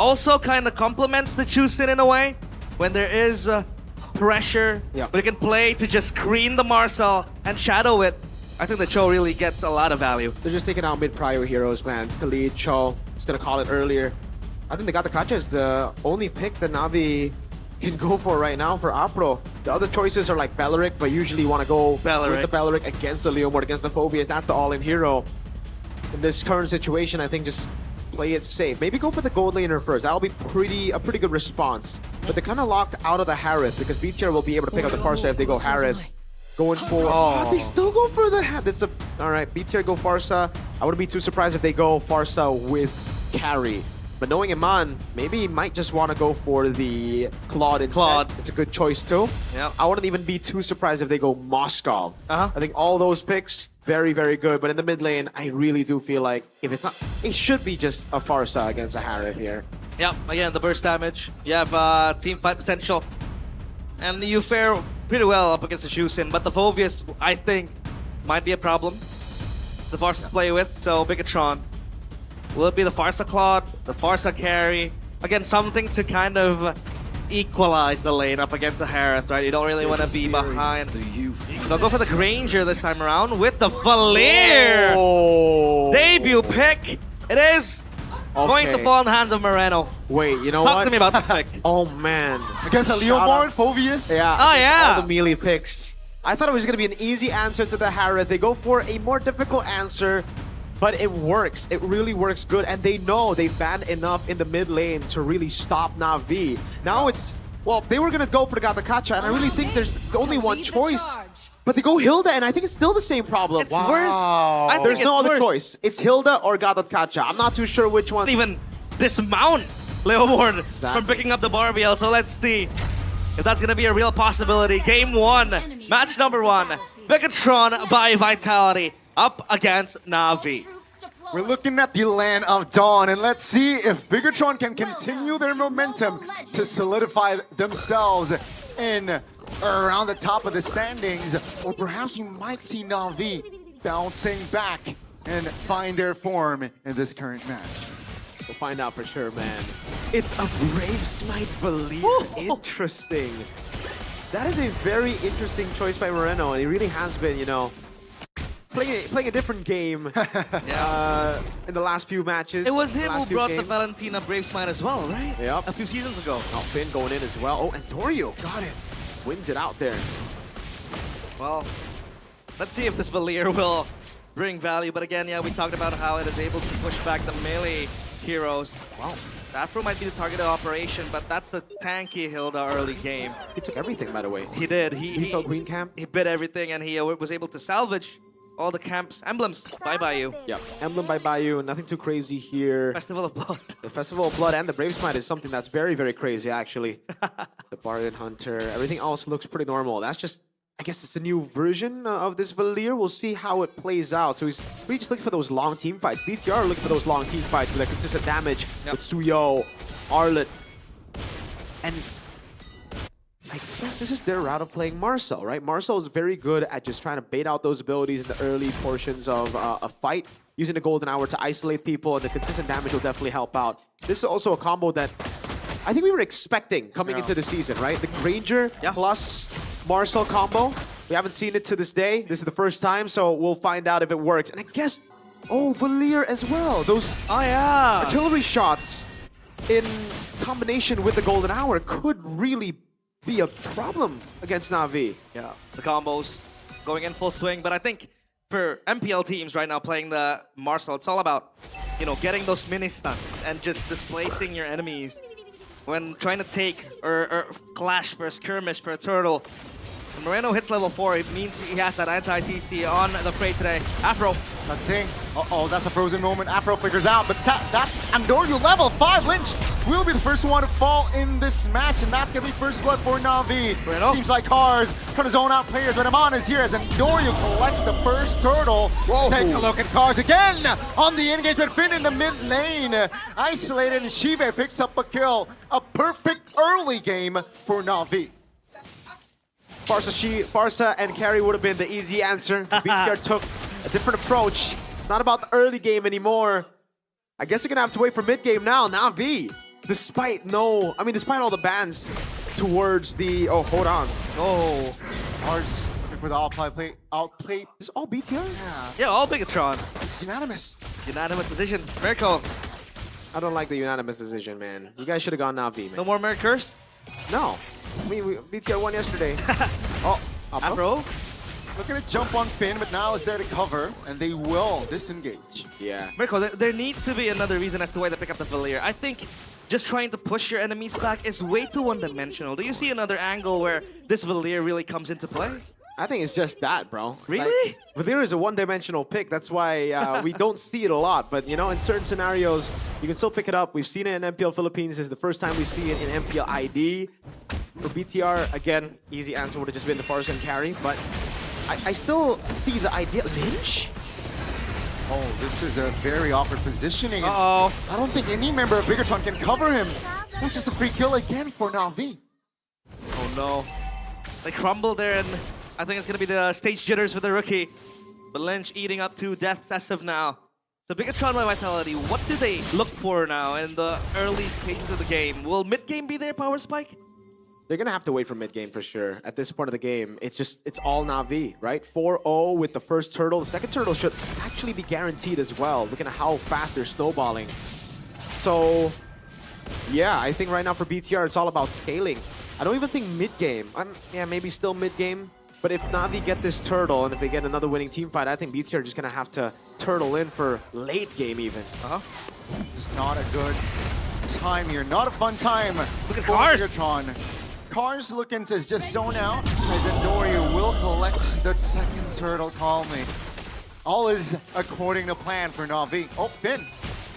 also kind of complements the Chusin in a way. When there is pressure, but you can play to just screen the Marcel and shadow it. I think the Cho really gets a lot of value. They're just taking out mid-prio heroes, man. It's Khalid, Cho. Just gonna call it earlier. I think they got the Kacha is the only pick that Navi can go for right now for Apro. The other choices are like Belleric, but usually you want to go with the Belleric against the Leomord, against the Phobias. That's the all-in hero. In this current situation, I think just play it safe. Maybe go for the gold laner first. That'll be a pretty good response. But they're kind of locked out of the Harith because BTR will be able to pick up the Farsa if they go Harith. Going for... Oh, they still go for the... That's a... Alright, BTR go Farsa. I wouldn't be too surprised if they go Farsa with carry. But knowing Iman, maybe he might just want to go for the Claude instead. It's a good choice too. Yep. I wouldn't even be too surprised if they go Moskov. I think all those picks, very, very good. But in the mid lane, I really do feel like if it's not... It should be just a Farsa against a Harith here. Yep, again, the burst damage. You have team fight potential. And you fare pretty well up against the Chusin. But the Phobias, I think, might be a problem. The Farsa to play with, so Bigatron. Will it be the Farsa Claude, the Farsa carry? Again, something to kind of equalize the lane up against a Harith, right? You don't really want to be behind. They'll go for the Granger this time around with the Valier! Debut pick! It is going to fall in the hands of Moreno. Wait, you know what? Talk to me about this pick. Oh man. Against a Leomord, Phobias? Yeah. Oh yeah! All the melee picks. I thought it was going to be an easy answer to the Harith. They go for a more difficult answer. But it works. It really works good. And they know they've banned enough in the mid lane to really stop Navi. Now it's... Well, they were going to go for the Gatakacha, and I really think there's only one choice. But they go Hilda, and I think it's still the same problem. It's worse. There's no other choice. It's Hilda or Gatakacha. I'm not too sure which one. Even dismount Leomord from picking up the Barbiel. So let's see if that's going to be a real possibility. Game 1, match number 1. Bigatron by Vitality up against Navi. We're looking at the land of Dawn, and let's see if Bigatron can continue their momentum to solidify themselves in around the top of the standings, or perhaps you might see Navi bouncing back and find their form in this current match. We'll find out for sure, man. It's a Brave Smite Valier. Interesting. That is a very interesting choice by Moreno, and he really has been, you know, playing a different game in the last few matches. It was him who brought the Valentina Brave Smite as well, right? Yep. A few seasons ago. Oh, Finn going in as well. Oh, and Torio got it. Wins it out there. Well, let's see if this Valier will bring value. But again, yeah, we talked about how it is able to push back the melee heroes. Wow. Afro might be the targeted operation, but that's a tanky Hilda early game. He took everything, by the way. He did. He felt Green Camp. He bit everything, and he was able to salvage all the camp's emblems by Bayou. Yeah, emblem by Bayou. Nothing too crazy here. Festival of Blood. The Festival of Blood and the Brave Smite is something that's very, very crazy, actually. The Barded Hunter. Everything else looks pretty normal. That's just... I guess it's a new version of this Valier. We'll see how it plays out. So he's really just looking for those long team fights. BTR are looking for those long team fights with that consistent damage with Suyo, Arlet. And I guess this is their route of playing Marcel, right? Marcel is very good at just trying to bait out those abilities in the early portions of a fight, using the Golden Hour to isolate people, and the consistent damage will definitely help out. This is also a combo that I think we were expecting coming into the season, right? The Granger plus Marcel combo. We haven't seen it to this day. This is the first time, so we'll find out if it works. And I guess, Valier as well. Those artillery shots in combination with the Golden Hour could really be a problem against Navi. Yeah, the combos going in full swing. But I think for MPL teams right now playing the Marcel, it's all about, you know, getting those mini stuns and just displacing your enemies when trying to take or clash for a skirmish for a turtle. When Moreno hits level 4, it means he has that anti-CC on the Prey today. Afro. Touching. Uh-oh, that's a frozen moment. Afro figures out, but that's Andoryu level 5. Lynch will be the first one to fall in this match, and that's going to be first blood for Navi. Seems like Cars trying to zone out players, but Amon is here as Andoryu collects the first turtle. Whoa. Take a look at Cars again on the engagement. Finn in the mid lane. Isolated, and Shive picks up a kill. A perfect early game for Navi. Farsa and carry would have been the easy answer. BTR took a different approach. Not about the early game anymore. I guess you're going to have to wait for mid game now. Navi despite all the bans towards the, oh, hold on. Oh. Cars looking for the outplay. Is all BTR? Yeah, Yeah, all Bigatron. it's unanimous. Unanimous decision. Miracle. I don't like the unanimous decision, man. You guys should have gone Navi, man. No more Merc Curse? No. BTR won yesterday. Oh, Afro? Looking to jump on Finn, but now is there to cover, and they will disengage. Yeah. Miracle, there needs to be another reason as to why they pick up the Valier. I think just trying to push your enemies back is way too one-dimensional. Do you see another angle where this Valier really comes into play? I think it's just that, bro. Really? Like, Valier is a one-dimensional pick. That's why we don't see it a lot. But, you know, in certain scenarios, you can still pick it up. We've seen it in MPL Philippines. This is the first time we see it in MPL ID. For BTR, again, easy answer would have just been the Farson carry. But I still see the idea. Lynch? Oh, this is a very awkward positioning. Uh-oh. I don't think any member of Bigatron can cover him. That's just a free kill again for Navi. Oh no. They crumble there, and I think it's going to be the stage jitters for the rookie. But Lynch eating up to deaths as of now. So Bigatron by Vitality, what do they look for now in the early stages of the game? Will mid-game be their power spike? They're going to have to wait for mid-game for sure. At this point of the game, it's all Navi, right? 4-0 with the first turtle. The second turtle should actually be guaranteed as well, looking at how fast they're snowballing. So, yeah, I think right now for BTR, it's all about scaling. I don't even think mid-game. Yeah, maybe still mid-game. But if Navi get this turtle, and if they get another winning team fight, I think BTR are just going to have to turtle in for late game even. It's not a good time here. Not a fun time. Look at for Cars. Bigatron. Cars looking to just zone out as Endoria will collect the second turtle calmly. All is according to plan for Navi. Oh, Finn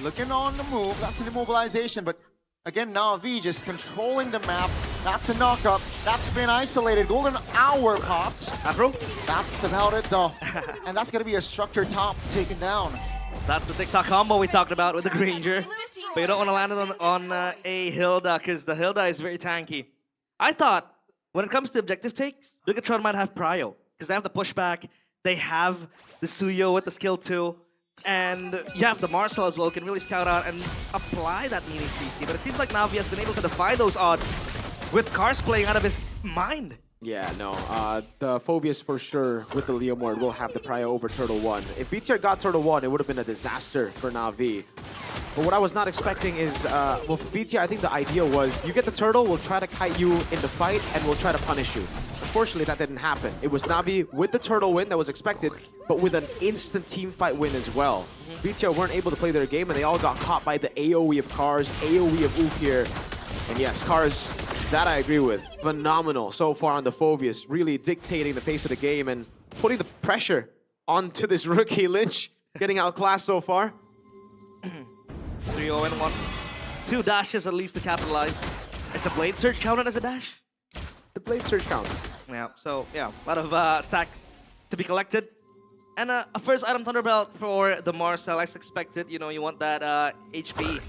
looking on the move. That's an immobilization, but again, Navi just controlling the map. That's a knockup. That's been isolated. Golden Hour popped. Afro? That's about it though. And that's gonna be a structure top taken down. That's the TikTok combo we talked about with the Granger. But you don't want to land it on a Hilda, because the Hilda is very tanky. I thought, when it comes to objective takes, Bigatron might have Prio, because they have the pushback, they have the Suyo with the skill 2, and you have the Marcel as well, who can really scout out and apply that meaning CC. But it seems like Navi has been able to defy those odds with Cars playing out of his mind. Yeah, no. The Phobius for sure with the Leomord will have the Prio over Turtle 1. If BTR got Turtle 1, it would have been a disaster for Navi. But what I was not expecting is, well, for BTR, I think the idea was, you get the turtle, we'll try to kite you in the fight, and we'll try to punish you. Unfortunately, that didn't happen. It was Navi with the turtle win that was expected, but with an instant team fight win as well. BTR weren't able to play their game, and they all got caught by the AoE of Cars, AoE of Ook here. And yes, Cars, that I agree with. Phenomenal so far on the Phobius, really dictating the pace of the game and putting the pressure onto this rookie Lynch, getting outclassed so far. 3-0 and 1. 2 dashes at least to capitalize. Is the Blade Surge counted as a dash? The Blade Surge counts. Yeah, so yeah, a lot of stacks to be collected. And a first item Thunderbelt for the Marcel, as expected. You know, you want that HP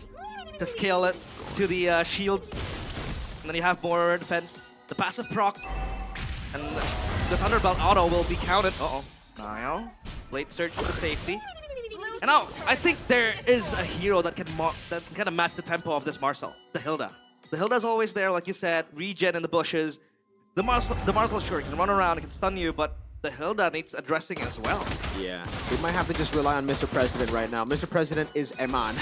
to scale it to the shields. And then you have more defense. The passive proc. And the Thunderbelt auto will be counted. Uh-oh. Nile. Blade Surge for the safety. And now, I think there is a hero that can kind of match the tempo of this Marcel, the Hilda. The Hilda's always there, like you said, regen in the bushes. The Marcel sure can run around, it can stun you, but the Hilda needs addressing as well. Yeah, we might have to just rely on Mr. President right now. Mr. President is Eman.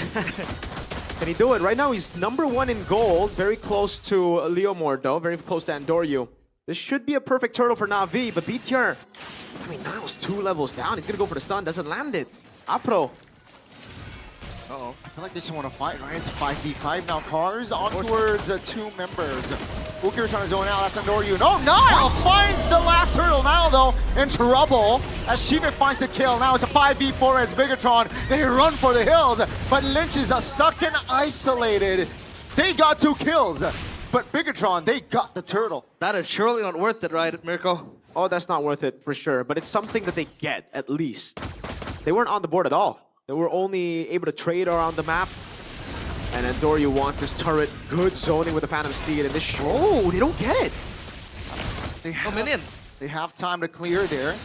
Can he do it? Right now, he's #1 in gold, very close to Leomord, though, very close to Andoryu. This should be a perfect turtle for Navi, but BTR, I mean, Nile's 2 levels down. He's gonna go for the stun, doesn't land it. Apro. Uh-oh. I feel like they just want to fight, right? It's 5v5 now. Cars on towards 2 members. Booker trying to zone out. That's Andoryu. No, Nile finds the last turtle. Now, though, in trouble as Shiva finds the kill. Now it's a 5v4 as Bigatron. They run for the hills, but Lynch is stuck and isolated. They got 2 kills, but Bigatron, they got the turtle. That is surely not worth it, right, Mirko? Oh, that's not worth it for sure, but it's something that they get, at least. They weren't on the board at all. They were only able to trade around the map. And Andoryu wants this turret. Good zoning with the Phantom Steed. And this oh, they don't get it. They have, minions. They have time to clear there.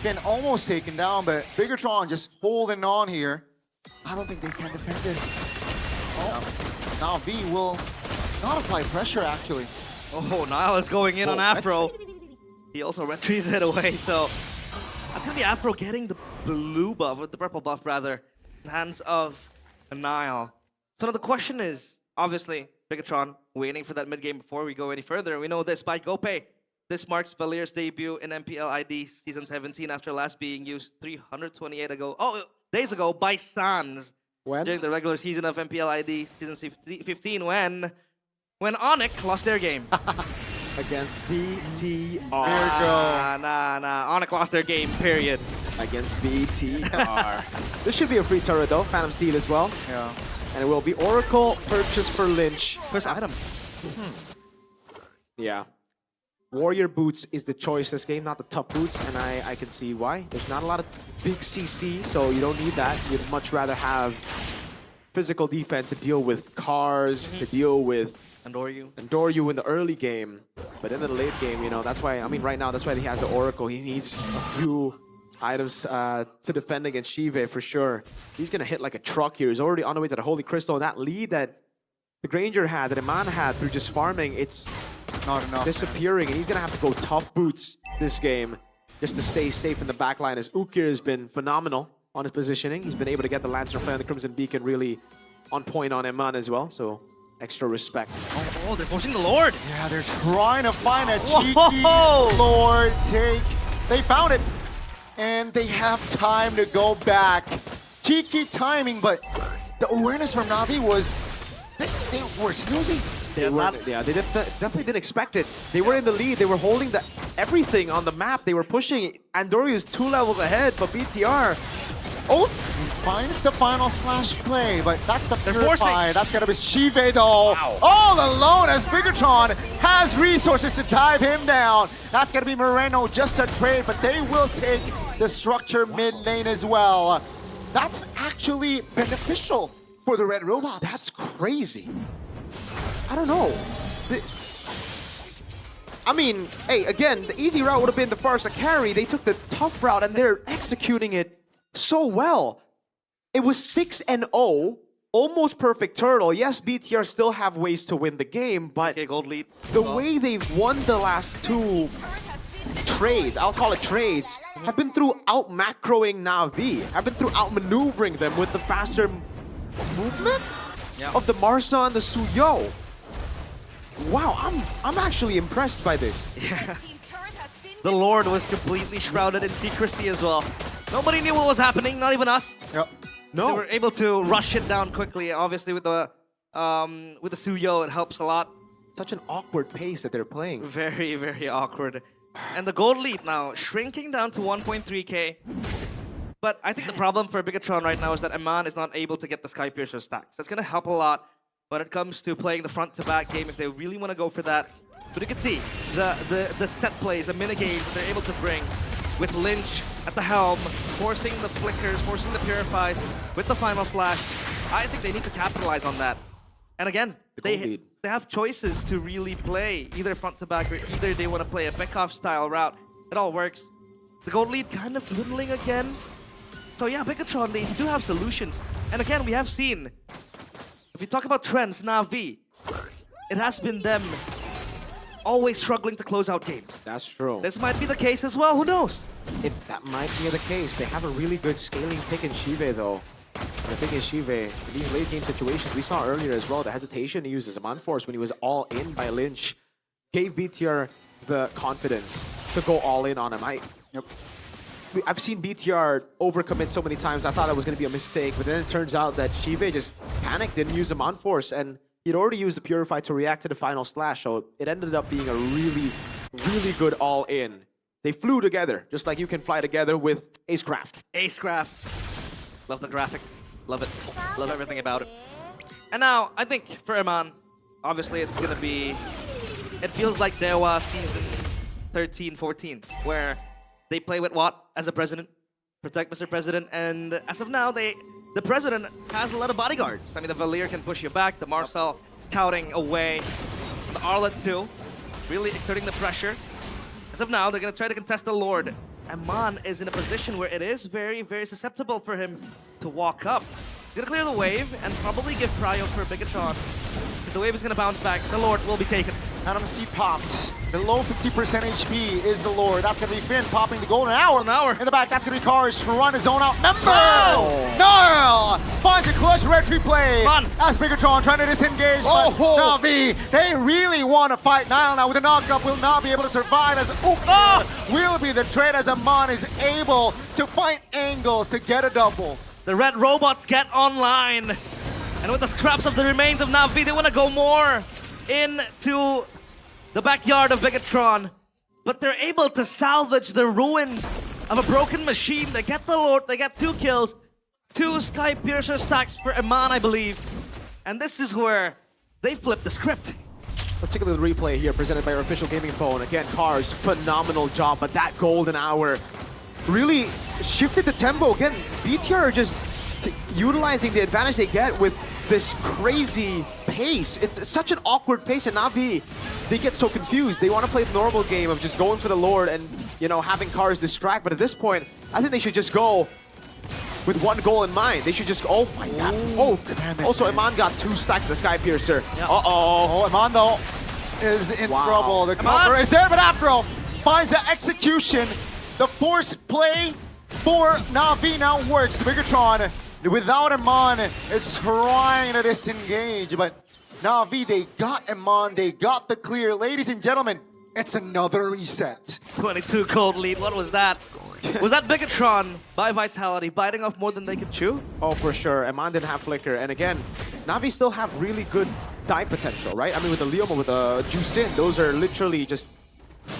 Been almost taken down, but Bigatron just holding on here. I don't think they can defend this. Oh. NAVI will not apply pressure, actually. Oh, Nile is going in on Afro. He also retreats it away, so that's gonna be Afro getting the blue buff, or the purple buff rather, in the hands of Nile. So now the question is, obviously, Bigatron waiting for that mid game before we go any further. We know this by GoPay. This marks Valier's debut in MPL ID Season 17 after last being used 328 days ago by Sans during the regular season of MPL ID Season 15 when Onyx lost their game. Against BTR. Nah. Onyx lost their game, period. Against BTR. This should be a free turret though. Phantom Steel as well. Yeah. And it will be Oracle purchase for Lynch. First item. Yeah. Warrior Boots is the choice this game, not the tough boots, and I can see why. There's not a lot of big CC, so you don't need that. You'd much rather have physical defense to deal with cars, to deal with Andoryu in the early game. But in the late game, you know, that's why, I mean, right now, that's why he has the Oracle. He needs a few items to defend against Shive for sure. He's going to hit like a truck here. He's already on the way to the Holy Crystal, and that lead that the Granger had, that Iman had through just farming, it's not enough. Disappearing, and he's going to have to go tough boots this game just to stay safe in the backline, as Ukir has been phenomenal on his positioning. He's been able to get the Lancer play on the Crimson Beacon really on point on Iman as well, so extra respect. Oh, they're forcing the Lord. Yeah, they're trying to find a cheeky Lord take. They found it, and they have time to go back. Cheeky timing, but the awareness from Navi was, they were snoozing. They definitely didn't expect it. They were in the lead. They were holding everything on the map. They were pushing. Andoryu is 2 levels ahead, but BTR... Oh! Finds the final slash play, but that's the Purify. That's gonna be Shive though. Wow. All alone as Bigatron has resources to dive him down. That's gonna be Moreno, just a trade, but they will take the structure mid lane as well. That's actually beneficial for the Red Robots. That's crazy. I don't know. I mean, hey, again, the easy route would have been the Farsa carry. They took the tough route, and they're executing it so well. It was 6-0, almost perfect turtle. Yes, BTR still have ways to win the game, but gold lead. The way they've won the last 2 trades, I'll call it trades, have been through out-macroing Navi. Have been through out-maneuvering them with the faster movement of the Marsa and the Suyo. Wow, I'm actually impressed by this. Yeah. The Lord was completely shrouded in secrecy as well. Nobody knew what was happening, not even us. Yep. No. They were able to rush it down quickly. Obviously, with the Suyo, it helps a lot. Such an awkward pace that they're playing. Very, very awkward. And the gold lead now shrinking down to 1.3k. But I think the problem for Bigatron right now is that Iman is not able to get the Skypiercer stacks. That's going to help a lot when it comes to playing the front-to-back game if they really want to go for that. But you can see the set plays, the mini-games that they're able to bring with Lynch at the helm, forcing the flickers, forcing the purifies with the final slash. I think they need to capitalize on that. And again, they have choices to really play either front-to-back or either they want to play a Beckhoff-style route. It all works. The gold lead kind of dwindling again. So yeah, Bigatron, they do have solutions. And again, we have seen, if you talk about trends, Navi, it has been them always struggling to close out games. That's true. This might be the case as well, who knows? That might be the case. They have a really good scaling pick in Shive though. And the thing is, Shive, in these late game situations, we saw earlier as well, the hesitation he used as a man force when he was all in by Lynch gave BTR the confidence to go all in on him. I've seen BTR overcommit so many times, I thought it was going to be a mistake, but then it turns out that Shive just panicked, didn't use a on force, and he'd already used the Purify to react to the final slash, so it ended up being a really, really good all-in. They flew together, just like you can fly together with Acecraft. Acecraft. Love the graphics. Love it. Love everything about it. And now, I think for Iman, obviously it's going to be... It feels like Dewa season 13-14, where they play with Watt as a president, protect Mr. President, and as of now, the president has a lot of bodyguards. I mean, the Valier can push you back, the Marcel scouting away, the Arlet too, really exerting the pressure. As of now, they're going to try to contest the Lord. Iman is in a position where it is very, very susceptible for him to walk up. He's going to clear the wave and probably give prio for Bigatron If the wave is gonna bounce back, the Lord will be taken. Adam C popped. Below 50% HP is the Lord. That's going to be Finn popping the golden hour. In the back, that's going to be Cars. Run his zone out. Member! Gnarl! Finds a clutch retry play. As Bigatron trying to disengage. But Navi, they really want to fight Nile now with a knockup. Will not be able to survive as will be the trade as Amon is able to find angles to get a double. The red robots get online. And with the scraps of the remains of Navi, they want to go more into the backyard of Bigatron, but they're able to salvage the ruins of a broken machine. They get the Lord, they get 2 kills, 2 Sky Piercer stacks for Iman, I believe. And this is where they flip the script. Let's take a little replay here presented by our official gaming phone. Again, Cars, phenomenal job, but that golden hour really shifted the tempo. Again, BTR are just utilizing the advantage they get with this crazy pace. It's such an awkward pace, and Navi, they get so confused. They want to play the normal game of just going for the Lord and, you know, having Cars distract. But at this point, I think they should just go with one goal in mind. They should just, oh my god. Oh, also Iman got 2 stacks of the Sky Piercer. Yep. Oh, Iman though is in trouble. The cover is there, but after all, finds the execution. The force play for Navi now works. Bigatron, without Iman, is trying to disengage, but Navi, they got Iman, they got the clear. Ladies and gentlemen, it's another reset. 22 gold lead, what was that? Was that Bigatron by Vitality biting off more than they could chew? Oh, for sure. Iman didn't have Flicker, and again, Navi still have really good dive potential, right? I mean, with the Leoma, with the Juicin, those are literally just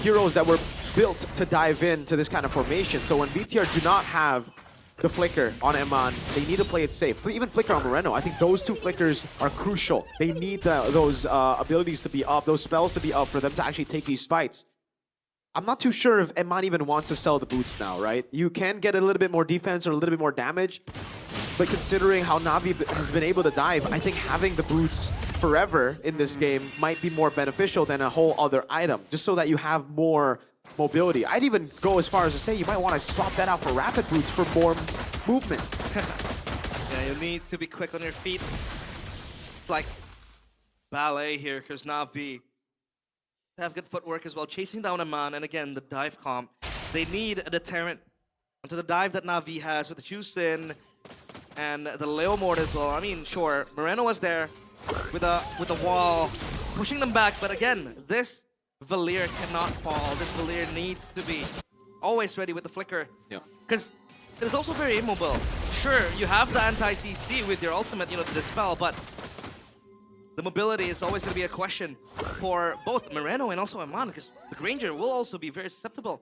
heroes that were built to dive into this kind of formation. So when BTR do not have the Flicker on Iman, they need to play it safe. Even Flicker on Moreno, I think those 2 Flickers are crucial. They need those abilities to be up, those spells to be up for them to actually take these fights. I'm not too sure if Iman even wants to sell the boots now, right? You can get a little bit more defense or a little bit more damage, but considering how Navi has been able to dive, I think having the boots forever in this game might be more beneficial than a whole other item, just so that you have more mobility. I'd even go as far as to say you might want to swap that out for rapid boots for more movement. Yeah, you need to be quick on your feet. It's like ballet here, because Navi have good footwork as well, chasing down Iman, and again, the dive comp. They need a deterrent onto the dive that Navi has with the Juicin and the Leomord as well. I mean, sure, Moreno was there with a wall, pushing them back, but again, this Valier cannot fall. This Valier needs to be always ready with the Flicker. Yeah. Because it is also very immobile. Sure, you have the anti-CC with your ultimate, you know, to dispel, but the mobility is always going to be a question for both Moreno and also Iman, because the Granger will also be very susceptible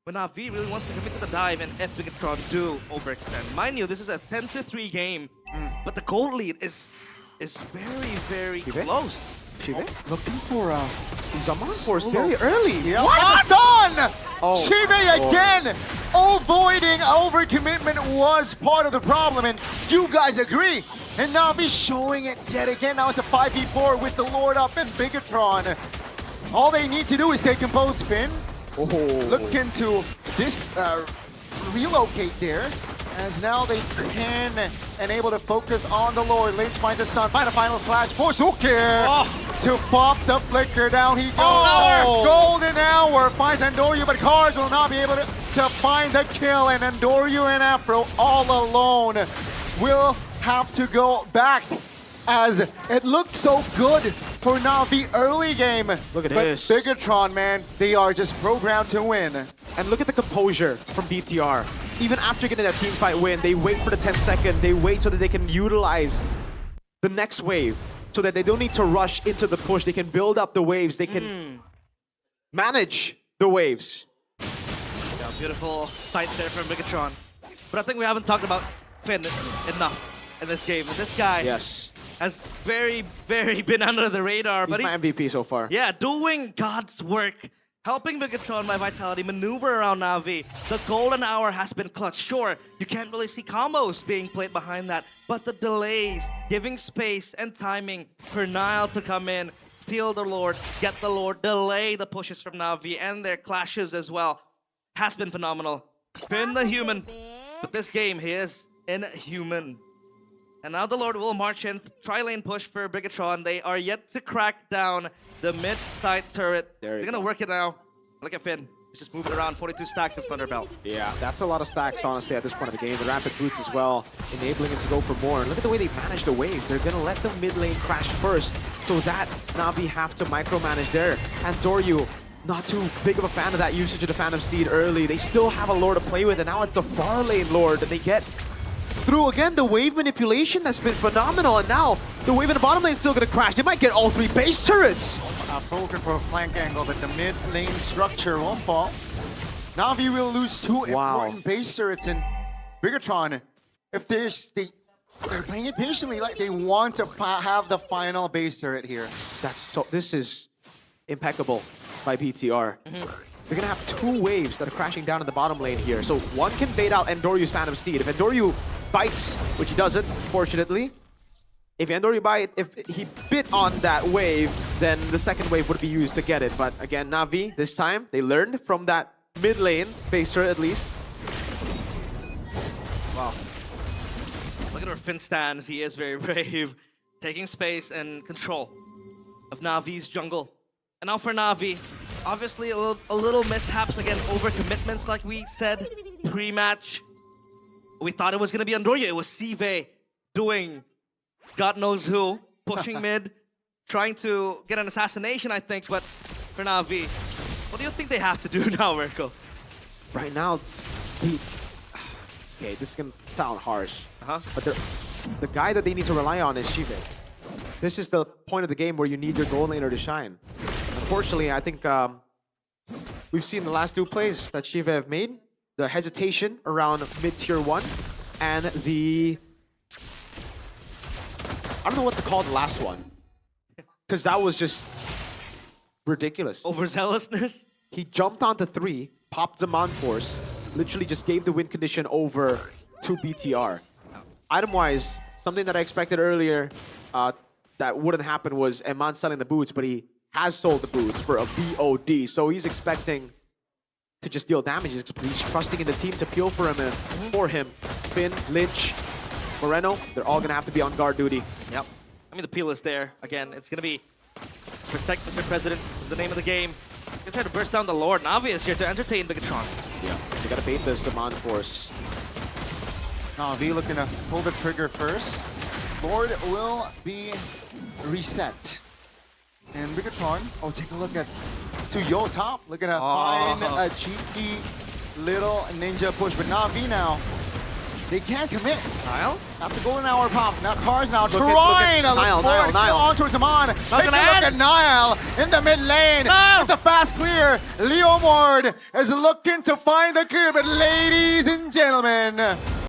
when Navi really wants to commit to the dive and if Bigatron do overextend. Mind you, this is a 10-3 game, but the gold lead is very, very close. Looking for Zaman Force very early. Yeah. What? Done! Chive again! Avoiding overcommitment was part of the problem, and you guys agree. And Navi showing it yet again. Now it's a 5v4 with the Lord up and Bigatron. All they need to do is stay composed, Finn. Look into this relocate there, as now they can and able to focus on the Lord. Lynch finds a stun, find a final slash for Sukir to pop the Flicker. Down he goes. Golden hour finds Andoryu, but Cars will not be able to find the kill, and Andoryu and Afro all alone will have to go back, as it looked so good for Navi early game. Look at this. But Bigatron, man, they are just programmed to win. And look at the composure from BTR. Even after getting that team fight win, they wait for the 10th second. They wait so that they can utilize the next wave, so that they don't need to rush into the push. They can build up the waves. They can manage the waves. Yeah, beautiful fight there from Bigatron. But I think we haven't talked about Finn enough in this game. And this guy has very, very been under the radar. He's my MVP so far. Yeah, doing God's work, helping Bigatron by Vitality maneuver around Navi. The golden hour has been clutch. Sure, you can't really see combos being played behind that, but the delays, giving space and timing for Nile to come in, steal the Lord, get the Lord, delay the pushes from Navi and their clashes as well, has been phenomenal. Finn the human, but this game, he is inhuman. And now the Lord will march in, tri-lane push for Bigatron. They are yet to crack down the mid-side turret. There you They're gonna go. work it now. Look at Finn. He's just moving around, 42 stacks of Thunderbelt. Yeah, that's a lot of stacks, honestly, at this point of the game. The Rapid Boots as well, enabling him to go for more. And look at the way they manage the waves. They're going to let the mid lane crash first, so that Navi have to micromanage there. And Doryu, not too big of a fan of that usage of the Phantom Steed early. They still have a lore to play with, and now it's the far lane lore that they get through. Again, the wave manipulation that's been phenomenal, and now the wave in the bottom lane is still going to crash. They might get all 3 base turrets. Broken for a flank angle, but the mid lane structure won't fall. Navi will lose 2 important base turrets, and Bigatron, if they're playing it patiently, like they want to have the final base turret here. This is impeccable by BTR. They're gonna have 2 waves that are crashing down in the bottom lane here. So one can bait out Endoryu's Phantom Steed. If Endoryu bites, which he doesn't, fortunately, if he bit on that wave, then the second wave would be used to get it. But again, Navi, this time, they learned from that mid lane base turret at least. Wow. Look at where Finn stands. He is very brave, taking space and control of Navi's jungle. And now for Navi, obviously a little mishaps again, overcommitments like we said pre-match. We thought it was going to be Andorya. It was Sive doing God knows who, pushing mid, trying to get an assassination, I think. But for Navi, what do you think they have to do now, Mirko? Right now, okay, this is gonna sound harsh, but the guy that they need to rely on is Shive. This is the point of the game where you need your gold laner to shine. Unfortunately, I think we've seen the last 2 plays that Shiva have made. The hesitation around mid-tier 1 and the... I don't know what to call the last one. Because that was just ridiculous. Overzealousness? He jumped onto 3, popped Zaman Force, literally just gave the win condition over to BTR. Item-wise, something that I expected earlier that wouldn't happen was Eman selling the boots, but he has sold the boots for a VOD, so he's expecting to just deal damage. He's trusting in the team to peel for him. And for him, Finn, Lynch, Moreno, they're all gonna have to be on guard duty. Yep. I mean, the peel is there. Again, it's gonna be protect Mr. President is the name of the game. Gonna try to burst down the Lord. Navi is here to entertain Bigatron. Yeah, they gotta bait this Zaman Force. Navi looking to pull the trigger first. Lord will be reset. And Bigatron, take a look at Suyo top, looking to find a cheeky little ninja push. But Navi now, they can't commit. Niall? That's a golden hour pop. Now Cars now Look trying at to look forward, Niall. on towards Amon. Take a look end. at Niall in the mid lane. With the fast clear, Leo Mord is looking to find the clear. But ladies and gentlemen,